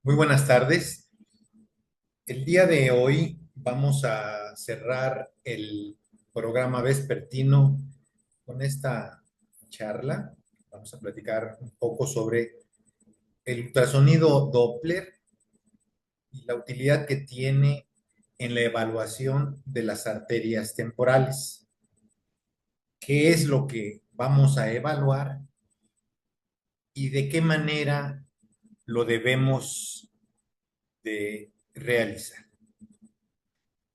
Muy buenas tardes. El día de hoy vamos a cerrar el programa vespertino con esta charla. Vamos a platicar un poco sobre el ultrasonido Doppler y la utilidad que tiene en la evaluación de las arterias temporales. ¿Qué es lo que vamos a evaluar y de qué manera lo debemos de realizar?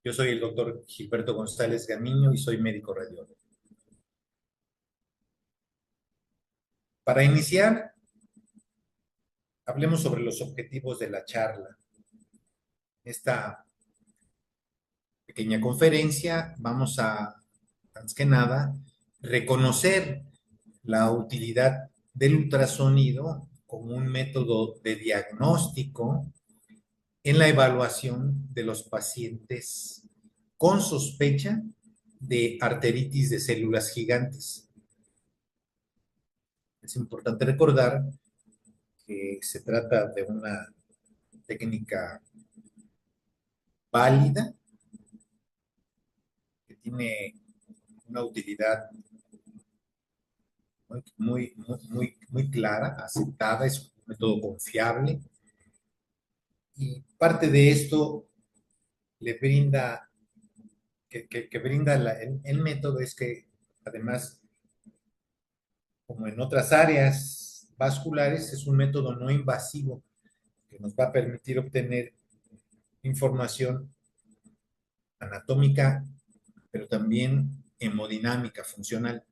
Yo soy el doctor Gilberto González Gamiño y soy médico radiólogo. Para iniciar, hablemos sobre los objetivos de la charla. Esta pequeña conferencia vamos a, antes que nada, reconocer la utilidad del ultrasonido como un método de diagnóstico en la evaluación de los pacientes con sospecha de arteritis de células gigantes. Es importante recordar que se trata de una técnica válida, que tiene una utilidad muy clara, aceptada, es un método confiable y parte de esto le brinda, que brinda el método es que además, como en otras áreas vasculares, es un método no invasivo que nos va a permitir obtener información anatómica, pero también hemodinámica, funcional.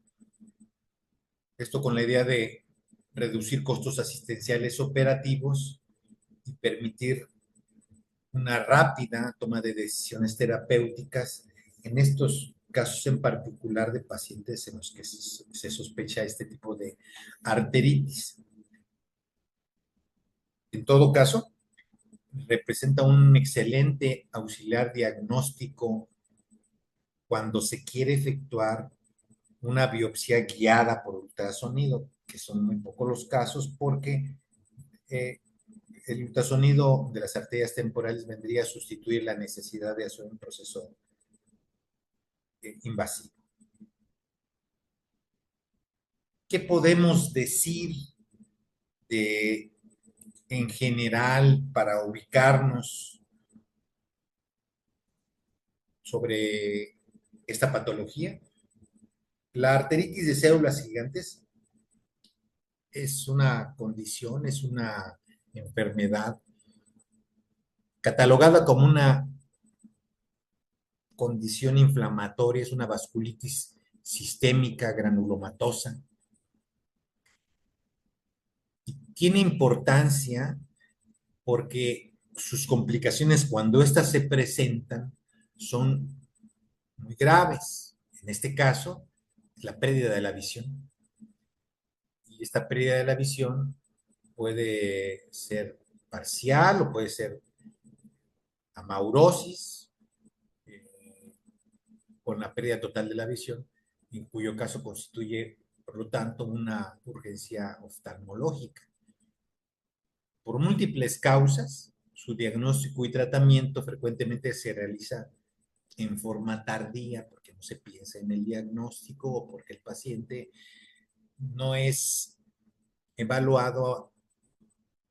Esto con la idea de reducir costos asistenciales operativos y permitir una rápida toma de decisiones terapéuticas en estos casos en particular de pacientes en los que se sospecha este tipo de arteritis. En todo caso, representa un excelente auxiliar diagnóstico cuando se quiere efectuar una biopsia guiada por ultrasonido, que son muy pocos los casos porque eh, el ultrasonido de las arterias temporales vendría a sustituir la necesidad de hacer un proceso invasivo. ¿Qué podemos decir de, en general para ubicarnos sobre esta patología? La arteritis de células gigantes es una condición, es una enfermedad catalogada como una condición inflamatoria, es una vasculitis sistémica granulomatosa. Y tiene importancia porque sus complicaciones cuando éstas se presentan son muy graves. En este caso, la pérdida de la visión. Y esta pérdida de la visión puede ser parcial o puede ser amaurosis, eh, con la pérdida total de la visión, en cuyo caso constituye, por lo tanto, una urgencia oftalmológica. Por múltiples causas, su diagnóstico y tratamiento frecuentemente se realiza en forma tardía porque no se piensa en el diagnóstico o porque el paciente no es evaluado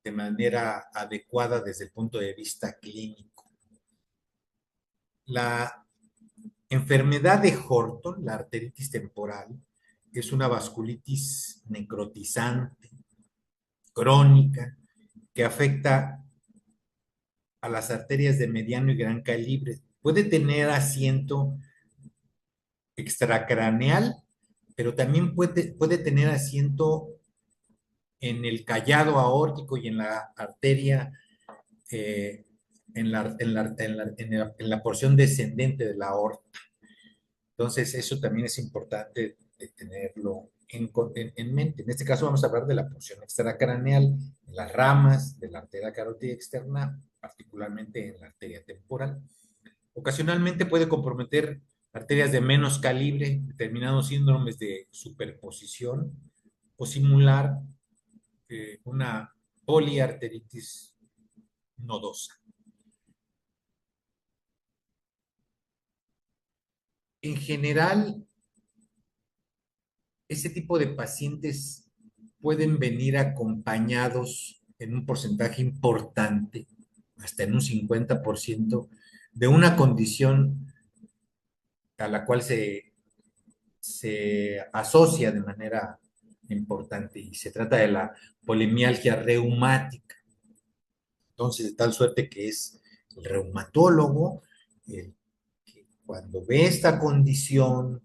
de manera adecuada desde el punto de vista clínico. La enfermedad de Horton, la arteritis temporal, es una vasculitis necrotizante, crónica, que afecta a las arterias de mediano y gran calibre. Puede tener asiento extracraneal, pero también puede tener asiento en el callado aórtico y en la arteria, eh, en la porción descendente de la aorta. Entonces, eso también es importante de tenerlo en mente. En este caso vamos a hablar de la porción extracraneal, de las ramas de la arteria carótida externa, particularmente en la arteria temporal. Ocasionalmente puede comprometer arterias de menos calibre, determinados síndromes de superposición o simular una poliarteritis nodosa. En general, ese tipo de pacientes pueden venir acompañados en un porcentaje importante, hasta en un 50%, de una condición a la cual se asocia de manera importante y se trata de la polimialgia reumática. Entonces, de tal suerte que es el reumatólogo el que cuando ve esta condición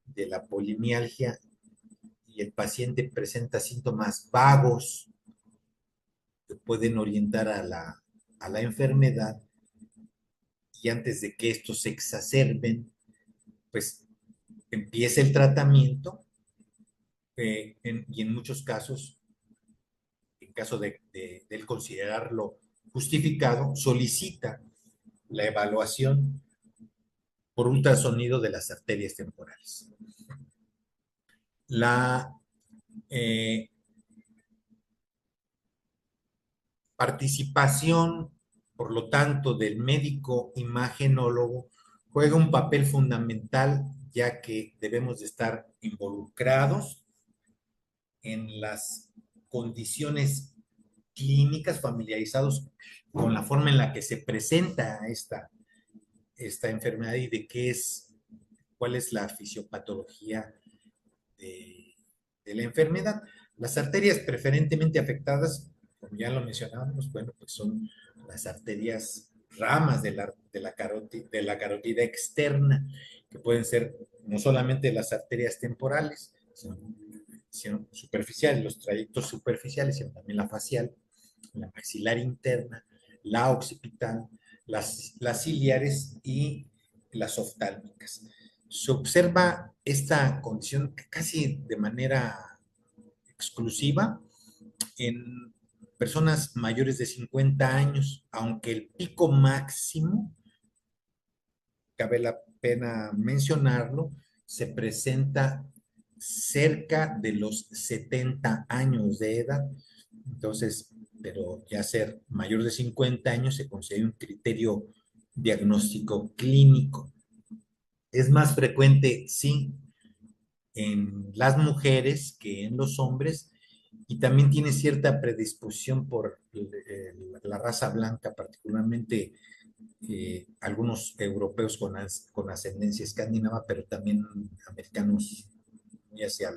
de la polimialgia y el paciente presenta síntomas vagos que pueden orientar a la enfermedad y antes de que estos se exacerben, pues empieza el tratamiento y en muchos casos, en caso de él considerarlo justificado, solicita la evaluación por ultrasonido de las arterias temporales. La eh, participación, por lo tanto, del médico imagenólogo juega un papel fundamental, ya que debemos de estar involucrados en las condiciones clínicas, familiarizados con la forma en la que se presenta esta enfermedad y de qué es, cuál es la fisiopatología de la enfermedad. Las arterias preferentemente afectadas, como ya lo mencionábamos, bueno, pues son las arterias ramas de la carótida externa, que pueden ser no solamente las arterias temporales, sino superficiales, los trayectos superficiales, sino también la facial, la maxilar interna, la occipital, las ciliares y las oftálmicas. Se observa esta condición casi de manera exclusiva en personas mayores de 50 años, aunque el pico máximo, cabe la pena mencionarlo, se presenta cerca de los 70 años de edad. Entonces, pero ya ser mayor de 50 años se considera un criterio diagnóstico clínico. Es más frecuente, sí, en las mujeres que en los hombres y también tiene cierta predisposición por la raza blanca, particularmente algunos europeos con ascendencia escandinava, pero también americanos muy hacia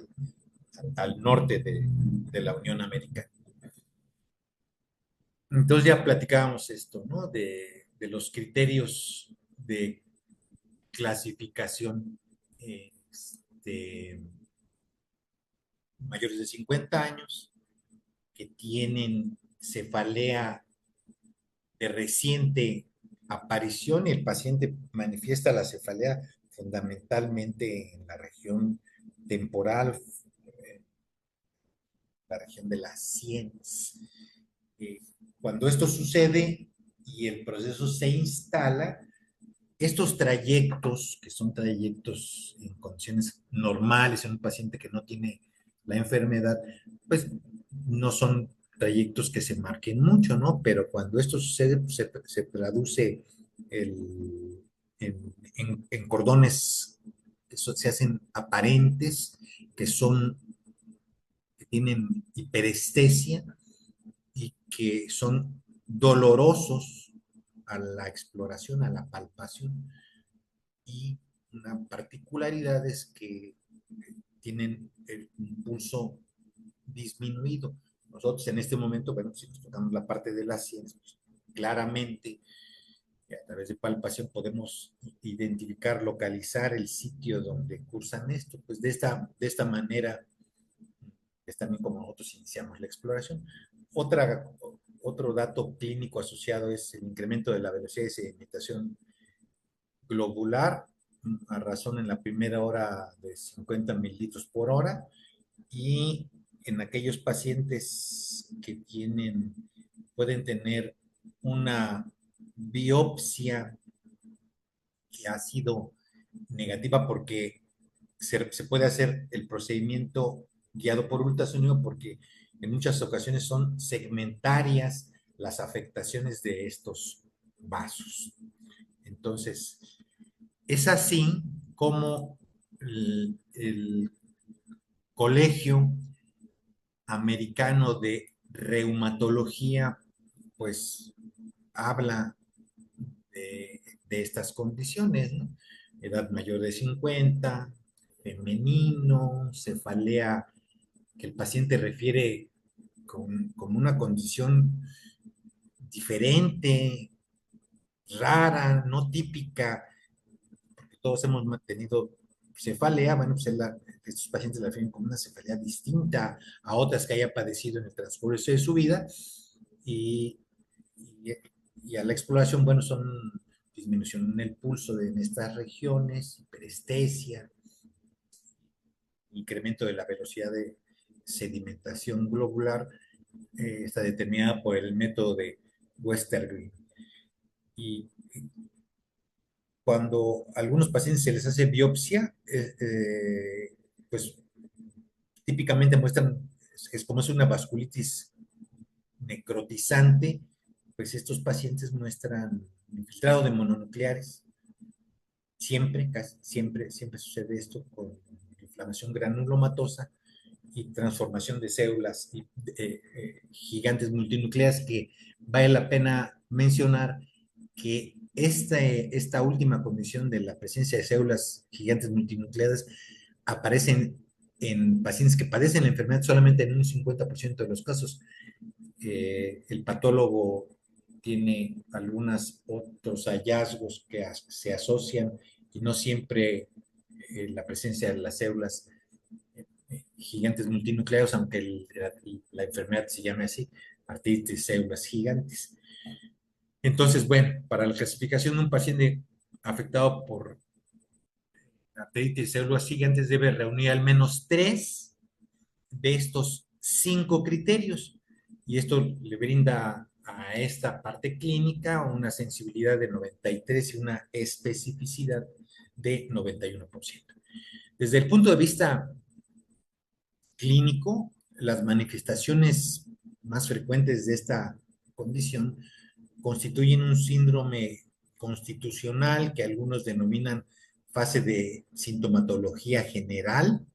al norte de la Unión Americana. Entonces ya platicábamos esto, ¿no? Los criterios de clasificación de mayores de 50 años que tienen cefalea de reciente aparición y el paciente manifiesta la cefalea fundamentalmente en la región temporal, la región de las sienes. Eh, Cuando esto sucede y el proceso se instala, estos trayectos, que son trayectos en condiciones normales en un paciente que no tiene la enfermedad, pues no son trayectos que se marquen mucho, ¿no? Pero cuando esto sucede, pues, se traduce en cordones que se hacen aparentes, que son, que tienen hiperestesia y que son dolorosos a la exploración, a la palpación. Y una particularidad es que tienen el impulso disminuido. Nosotros en este momento, bueno, si nos tocamos la parte de las sienes, pues, claramente a través de palpación podemos identificar, localizar el sitio donde cursan esto. Pues de esta manera es también como nosotros iniciamos la exploración. Otra, Otro dato clínico asociado es el incremento de la velocidad de sedimentación globular a razón en la primera hora de 50 mililitros por hora y en aquellos pacientes que pueden tener una biopsia que ha sido negativa porque se puede hacer el procedimiento guiado por ultrasonido porque en muchas ocasiones son segmentarias las afectaciones de estos vasos. Entonces, es así como el Colegio Americano de Reumatología, pues, habla de estas condiciones, ¿no? Edad mayor de 50, femenino, cefalea, que el paciente refiere con una condición diferente, rara, no típica, porque todos hemos mantenido cefalea, bueno, pues estos pacientes la refieren como una cefalea distinta a otras que haya padecido en el transcurso de su vida, y, y, y a la exploración, bueno, son disminución en el pulso en estas regiones, hiperestesia, incremento de la velocidad de sedimentación globular, está determinada por el método de Westergren. Y cuando a algunos pacientes se les hace biopsia, pues típicamente muestran, como es una vasculitis necrotizante, pues estos pacientes muestran infiltrado de mononucleares. Siempre, casi siempre, siempre sucede esto con inflamación granulomatosa y transformación de células gigantes multinucleadas, que vale la pena mencionar que esta última condición de la presencia de células gigantes multinucleadas aparecen en pacientes que padecen la enfermedad solamente en un 50% de los casos. El patólogo tiene algunos otros hallazgos que se asocian y no siempre la presencia de las células gigantes multinucleados, aunque la enfermedad se llame así, artritis de células gigantes. Entonces, bueno, para la clasificación de un paciente afectado por artritis de células gigantes debe reunir al menos 3 de estos 5 criterios, y esto le brinda a esta parte clínica una sensibilidad de 93 y una especificidad de 91%. Desde el punto de vista clínico, las manifestaciones más frecuentes de esta condición constituyen un síndrome constitucional que algunos denominan fase de sintomatología general,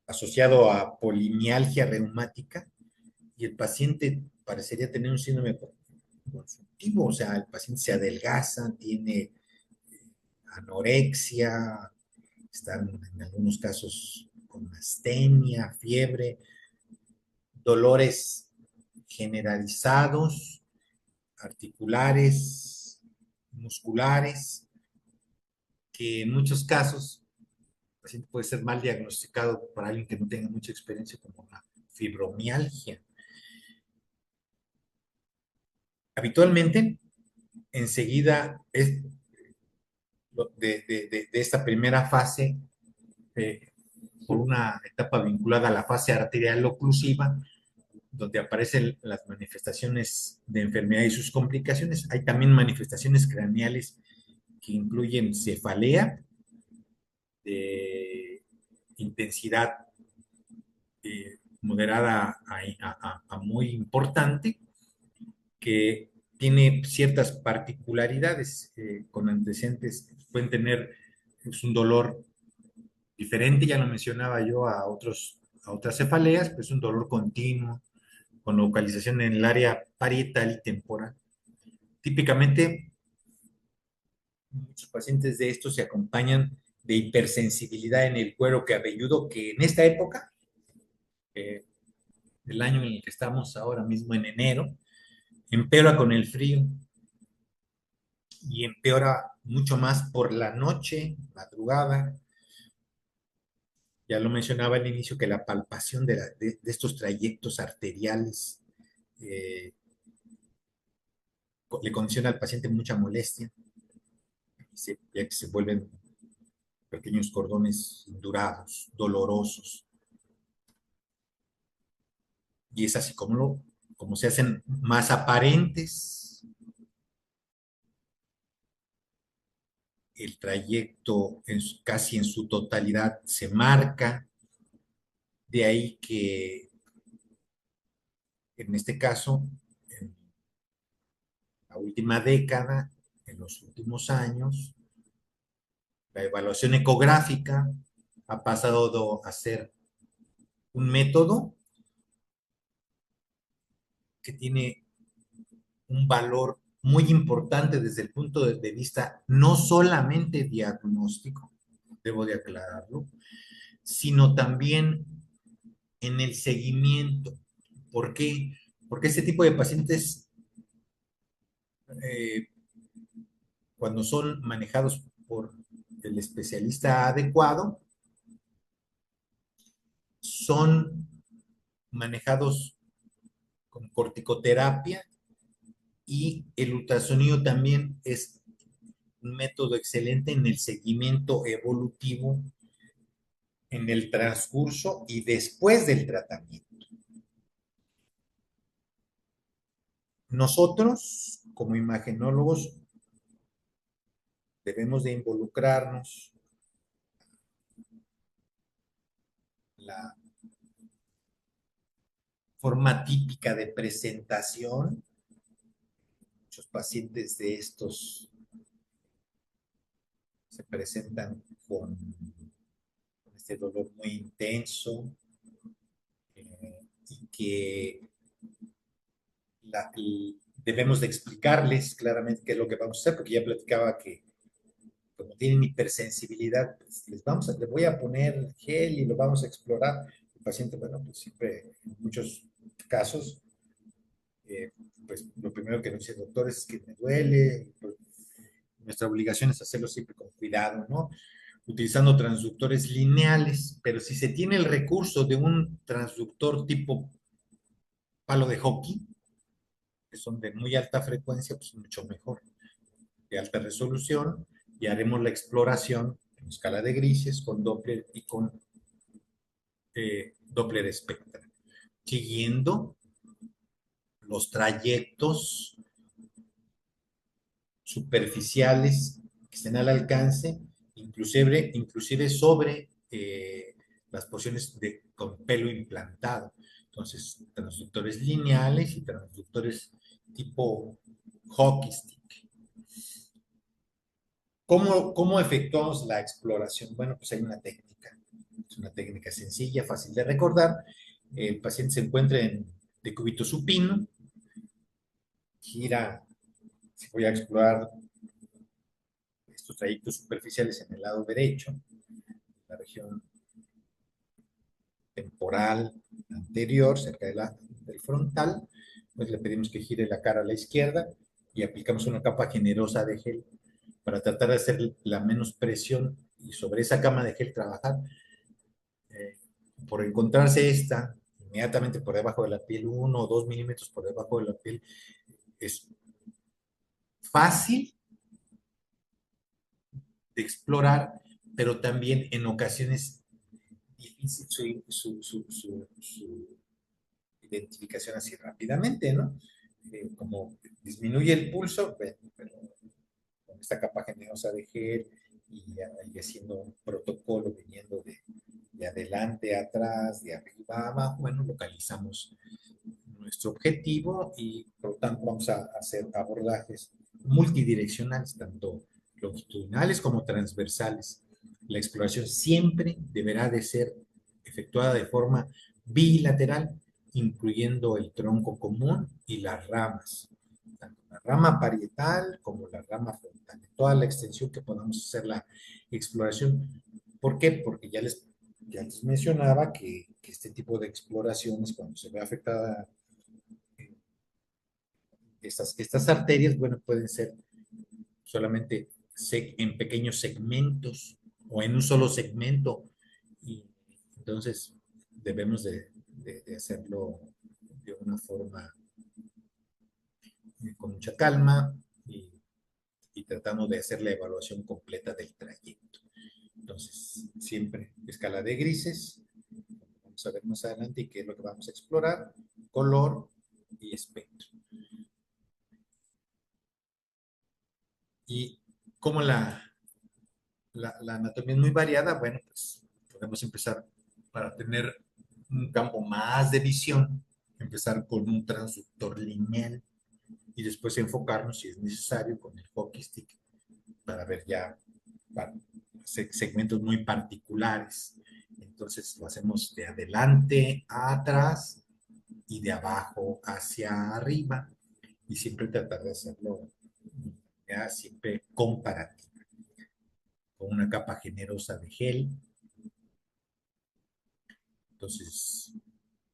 asociado a polimialgia reumática, y el paciente parecería tener un síndrome consultivo, o sea, el paciente se adelgaza, tiene anorexia, están en algunos casos con astenia, fiebre, dolores generalizados, articulares, musculares, que en muchos casos el paciente puede ser mal diagnosticado por alguien que no tenga mucha experiencia, como la fibromialgia. Habitualmente, enseguida de esta primera fase, por una etapa vinculada a la fase arterial oclusiva, donde aparecen las manifestaciones de enfermedad y sus complicaciones. Hay también manifestaciones craneales que incluyen cefalea de intensidad moderada a muy importante, que tiene ciertas particularidades con antecedentes. Pueden tener un dolor diferente, ya lo mencionaba yo, a otras cefaleas, pues un dolor continuo, con localización en el área parietal y temporal. Típicamente, muchos pacientes de estos se acompañan de hipersensibilidad en el cuero cabelludo, que en esta época, eh, del año en el que estamos ahora mismo, en enero, empeora con el frío y empeora mucho más por la noche, madrugada. Ya lo mencionaba al inicio, que la palpación de estos trayectos arteriales le condiciona al paciente mucha molestia, ya que se vuelven pequeños cordones indurados, dolorosos. Y es así como se hacen más aparentes. El trayecto casi en su totalidad se marca, de ahí que En este caso, en la última década, en los últimos años, la evaluación ecográfica ha pasado a ser un método que tiene un valor muy importante desde el punto de vista no solamente diagnóstico, debo de aclararlo, sino también en el seguimiento. ¿Por qué? Porque este tipo de pacientes, eh, cuando son manejados por el especialista adecuado, son manejados con corticoterapia y el ultrasonido también es un método excelente en el seguimiento evolutivo en el transcurso y después del tratamiento. Nosotros, como imagenólogos, debemos de involucrarnos la forma típica de presentación. Muchos pacientes de estos se presentan con este dolor muy intenso, y que y debemos de explicarles claramente qué es lo que vamos a hacer, porque ya platicaba que como tienen hipersensibilidad, pues les voy a poner gel y lo vamos a explorar. El paciente, bueno, pues siempre, en muchos casos, eh, pues lo primero que nos dice el doctor es que me duele. Pues, nuestra obligación es hacerlo siempre con cuidado, ¿no? Utilizando transductores lineales, pero si se tiene el recurso de un transductor tipo palo de hockey, que son de muy alta frecuencia, pues mucho mejor, de alta resolución, y haremos la exploración en escala de grises con Doppler y con Doppler espectral, siguiendo los trayectos superficiales que estén al alcance, inclusive sobre las porciones con pelo implantado. Entonces, transductores lineales y transductores tipo hockey stick. ¿Cómo efectuamos la exploración? Bueno, pues hay una técnica. Es una técnica sencilla, fácil de recordar. El paciente se encuentra en decúbito supino, gira, si voy a explorar estos trayectos superficiales en el lado derecho, la región temporal anterior, cerca del frontal, pues le pedimos que gire la cara a la izquierda y aplicamos una capa generosa de gel para tratar de hacer la menos presión y sobre esa cama de gel trabajar. Eh, por encontrarse esta inmediatamente por debajo de la piel, 1 o 2 milímetros por debajo de la piel, es fácil de explorar, pero también en ocasiones difícil su identificación así rápidamente, ¿no? Como disminuye el pulso, pero con esta capa generosa de gel y haciendo un protocolo viniendo de adelante a atrás, de arriba a abajo, bueno, localizamos nuestro objetivo y por lo tanto vamos a hacer abordajes multidireccionales, tanto longitudinales como transversales. La exploración siempre deberá de ser efectuada de forma bilateral, incluyendo el tronco común y las ramas, tanto la rama parietal como la rama frontal, toda la extensión que podamos hacer la exploración. ¿Por qué? Porque ya les mencionaba que este tipo de exploraciones, cuando se ve afectada estas arterias, bueno, pueden ser solamente en pequeños segmentos o en un solo segmento. Y entonces debemos de hacerlo de una forma con mucha calma y tratando de hacer la evaluación completa del trayecto. Entonces, siempre escala de grises. Vamos a ver más adelante qué es lo que vamos a explorar. Color y espectro. Y como la anatomía es muy variada, bueno, pues podemos empezar para tener un campo más de visión empezar con un transductor lineal y después enfocarnos, si es necesario, con el hockey stick para ver ya segmentos muy particulares. Entonces lo hacemos de adelante a atrás y de abajo hacia arriba y siempre tratar de hacerlo ya siempre comparativo, con una capa generosa de gel. Entonces,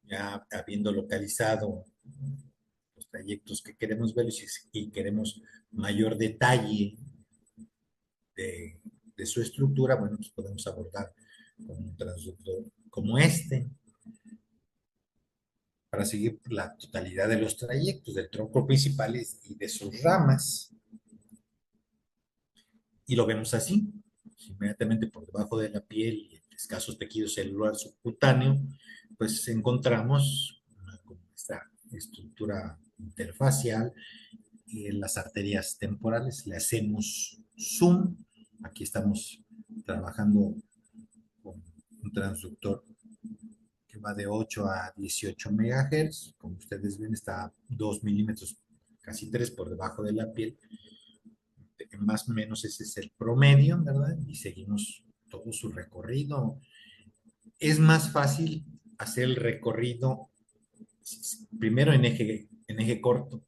ya habiendo localizado los trayectos que queremos ver y queremos mayor detalle de, de su estructura, bueno, pues podemos abordar con un transductor como este para seguir la totalidad de los trayectos del tronco principal y de sus ramas. Y lo vemos así, inmediatamente por debajo de la piel y el escaso tejido celular subcutáneo, pues encontramos esta estructura interfacial y en las arterias temporales. Le hacemos zoom. Aquí estamos trabajando con un transductor que va de 8 a 18 megahertz. Como ustedes ven, está a 2 milímetros, casi 3 por debajo de la piel. Más o menos ese es el promedio, ¿verdad? Y seguimos todo su recorrido. Es más fácil hacer el recorrido primero en eje corto,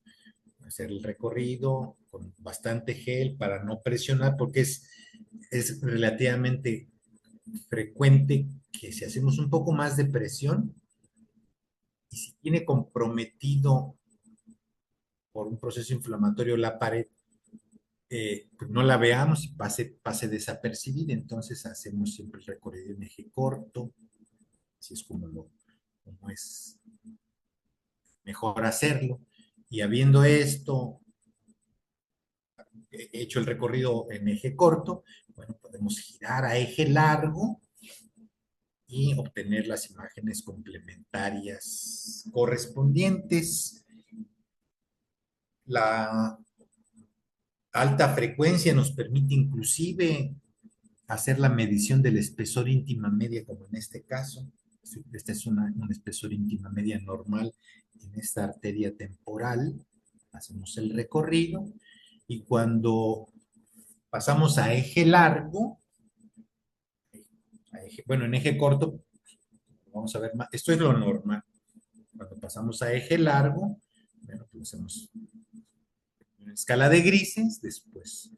hacer el recorrido con bastante gel para no presionar, porque es relativamente frecuente que si hacemos un poco más de presión y si tiene comprometido por un proceso inflamatorio la pared, pues no la veamos y pase desapercibida. Entonces hacemos siempre el recorrido en eje corto, así es como es mejor hacerlo. Y habiendo esto, hecho el recorrido en eje corto, bueno, podemos girar a eje largo y obtener las imágenes complementarias correspondientes. La alta frecuencia nos permite inclusive hacer la medición del espesor íntima media, como en este caso. Esta es una espesor íntima media normal en esta arteria temporal. Hacemos el recorrido y cuando pasamos a eje largo, bueno, en eje corto, vamos a ver más, esto es lo normal. Cuando pasamos a eje largo, bueno, pues hacemos una escala de grises, después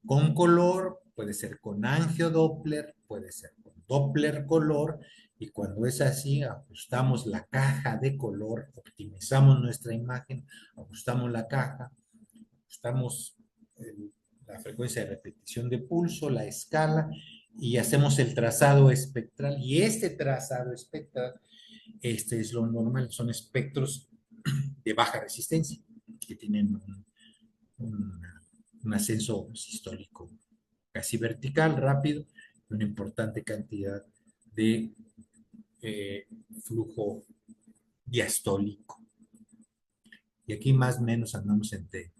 con color, puede ser con angiodoppler, puede ser con Doppler color, y cuando es así, ajustamos la caja de color, optimizamos nuestra imagen, ajustamos la caja, ajustamos la frecuencia de repetición de pulso, la escala, y hacemos el trazado espectral. Y este trazado espectral, este es lo normal, son espectros de baja resistencia, que tienen un, un ascenso sistólico casi vertical, rápido, y una importante cantidad de flujo diastólico. Y aquí más o menos andamos entre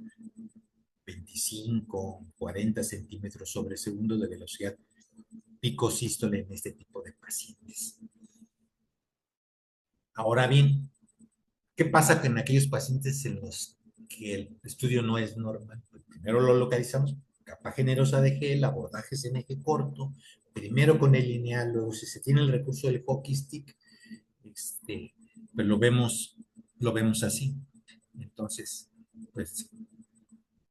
25, 40 centímetros sobre segundo de velocidad pico sístole en este tipo de pacientes. Ahora bien, ¿qué pasa en aquellos pacientes en los que el estudio no es normal? Pues primero lo localizamos, capa generosa de gel, abordajes en eje corto, primero con el lineal, luego si se tiene el recurso del hockey stick, pues lo vemos así. Entonces, pues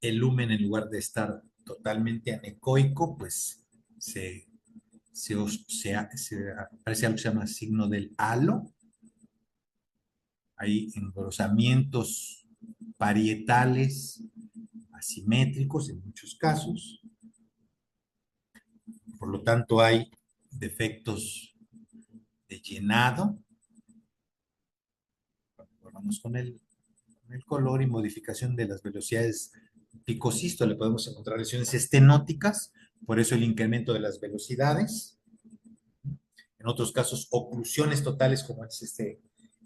el lumen en lugar de estar totalmente anecoico, pues se, aparece algo que se llama signo del halo. Hay engrosamientos parietales asimétricos en muchos casos. Por lo tanto, hay defectos de llenado. Vamos con el color y modificación de las velocidades picosístole. Podemos encontrar lesiones estenóticas, por eso el incremento de las velocidades. En otros casos, oclusiones totales, como es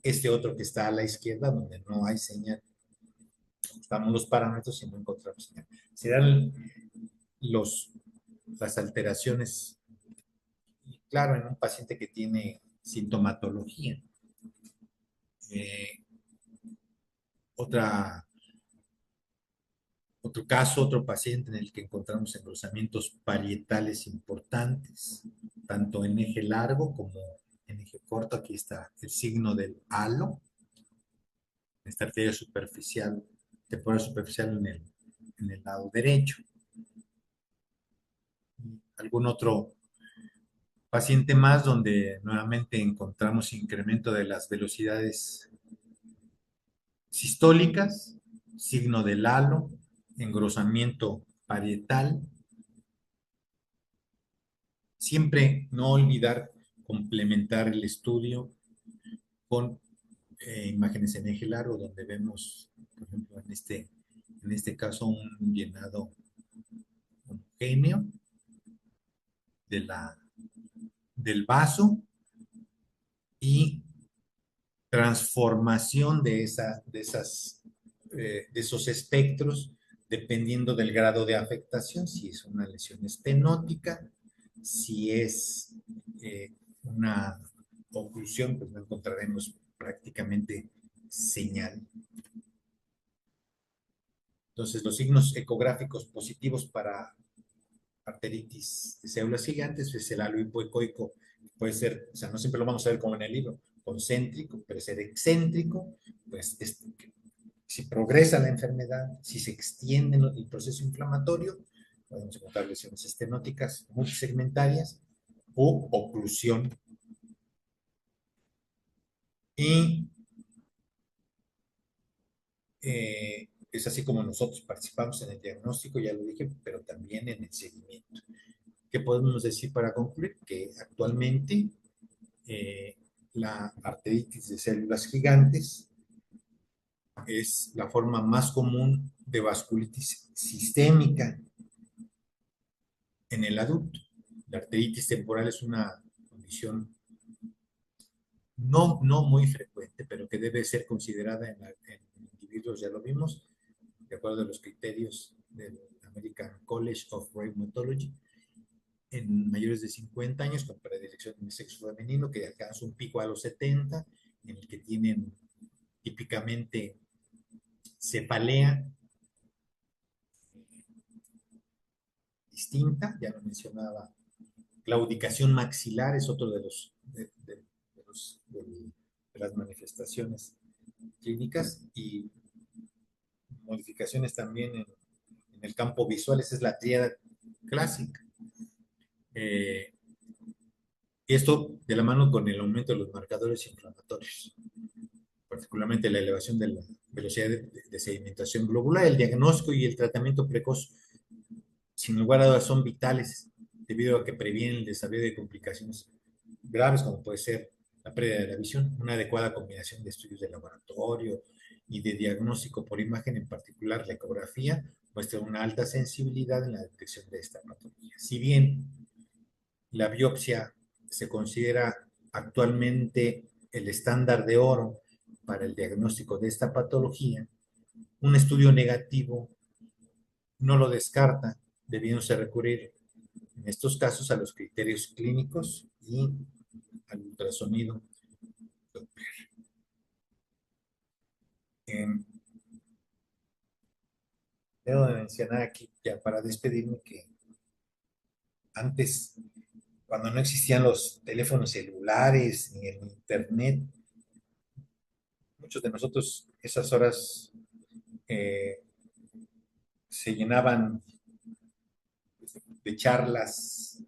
este otro que está a la izquierda, donde no hay señal. Ajustamos los parámetros y no encontramos señal. Serán las alteraciones, claro, en un paciente que tiene sintomatología. Otra, otro caso, otro paciente en el que encontramos engrosamientos parietales importantes, tanto en eje largo como en eje corto. Aquí está el signo del halo, esta arteria superficial, temporal superficial en el lado derecho. ¿Algún otro paciente más donde nuevamente encontramos incremento de las velocidades sistólicas, signo del halo, engrosamiento parietal? Siempre no olvidar complementar el estudio con imágenes en eje largo, donde vemos, por ejemplo, en este caso, un llenado homogéneo de del vaso y transformación de esos espectros dependiendo del grado de afectación, si es una lesión estenótica, si es una oclusión, pues no encontraremos prácticamente señal. Entonces, los signos ecográficos positivos para arteritis de células gigantes es el halo hipoecoico. Puede ser, o sea, no siempre lo vamos a ver como en el libro, concéntrico, puede ser excéntrico, pues si progresa la enfermedad, si se extiende el proceso inflamatorio, podemos encontrar lesiones estenóticas multisegmentarias o oclusión. Y es así como nosotros participamos en el diagnóstico, ya lo dije, pero también en el seguimiento. ¿Qué podemos decir para concluir? Que actualmente eh, la arteritis de células gigantes es la forma más común de vasculitis sistémica en el adulto. La arteritis temporal es una condición no muy frecuente, pero que debe ser considerada en individuos, ya lo vimos, de acuerdo a los criterios del American College of Rheumatology, en mayores de 50 años con predilección en el sexo femenino, que alcanza un pico a los 70, en el que tienen típicamente cefalea distinta, ya lo mencionaba, claudicación maxilar es otro de las manifestaciones clínicas, y modificaciones también en el campo visual. Esa es la tríada clásica. Esto de la mano con el aumento de los marcadores inflamatorios, particularmente la elevación de la velocidad de sedimentación globular. El diagnóstico y el tratamiento precoz, sin lugar a dudas, son vitales debido a que previenen el desarrollo de complicaciones graves, como puede ser la pérdida de la visión. Una adecuada combinación de estudios de laboratorio y de diagnóstico por imagen, en particular la ecografía, muestra una alta sensibilidad en la detección de esta patología. Si bien la biopsia se considera actualmente el estándar de oro para el diagnóstico de esta patología, un estudio negativo no lo descarta, debiéndose recurrir en estos casos a los criterios clínicos y al ultrasonido Doppler. Debo de mencionar aquí, ya para despedirme, que antes, cuando no existían los teléfonos celulares ni el internet, muchos de nosotros esas horas eh, se llenaban de charlas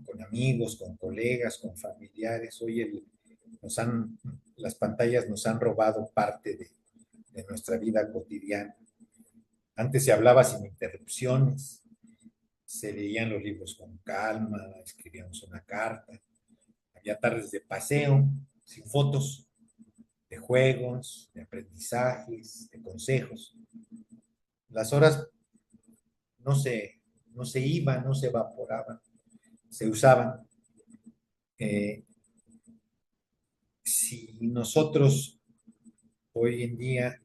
con amigos, con colegas, con familiares. Hoy las pantallas nos han robado parte de nuestra vida cotidiana. Antes se hablaba sin interrupciones, se leían los libros con calma, escribíamos una carta, había tardes de paseo, sin fotos, de juegos, de aprendizajes, de consejos. Las horas no se, no se iban, no se evaporaban, se usaban. Eh, si nosotros hoy en día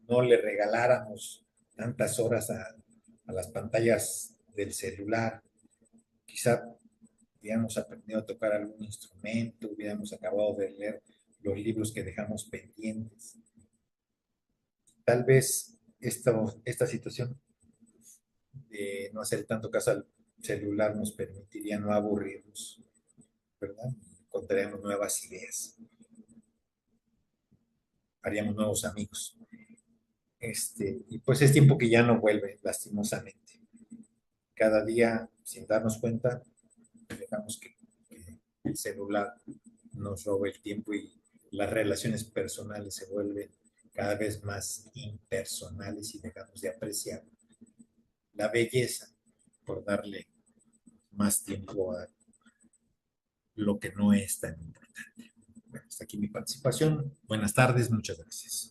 no le regaláramos tantas horas a las pantallas del celular, quizá hubiéramos aprendido a tocar algún instrumento, hubiéramos acabado de leer los libros que dejamos pendientes. Tal vez esta situación de no hacer tanto caso al celular nos permitiría no aburrirnos, ¿verdad? Encontraremos nuevas ideas, haríamos nuevos amigos. Y pues es tiempo que ya no vuelve, lastimosamente. Cada día, sin darnos cuenta, dejamos que el celular nos robe el tiempo y las relaciones personales se vuelven cada vez más impersonales y dejamos de apreciar la belleza por darle más tiempo a lo que no es tan importante. Bueno, hasta aquí mi participación. Buenas tardes, muchas gracias.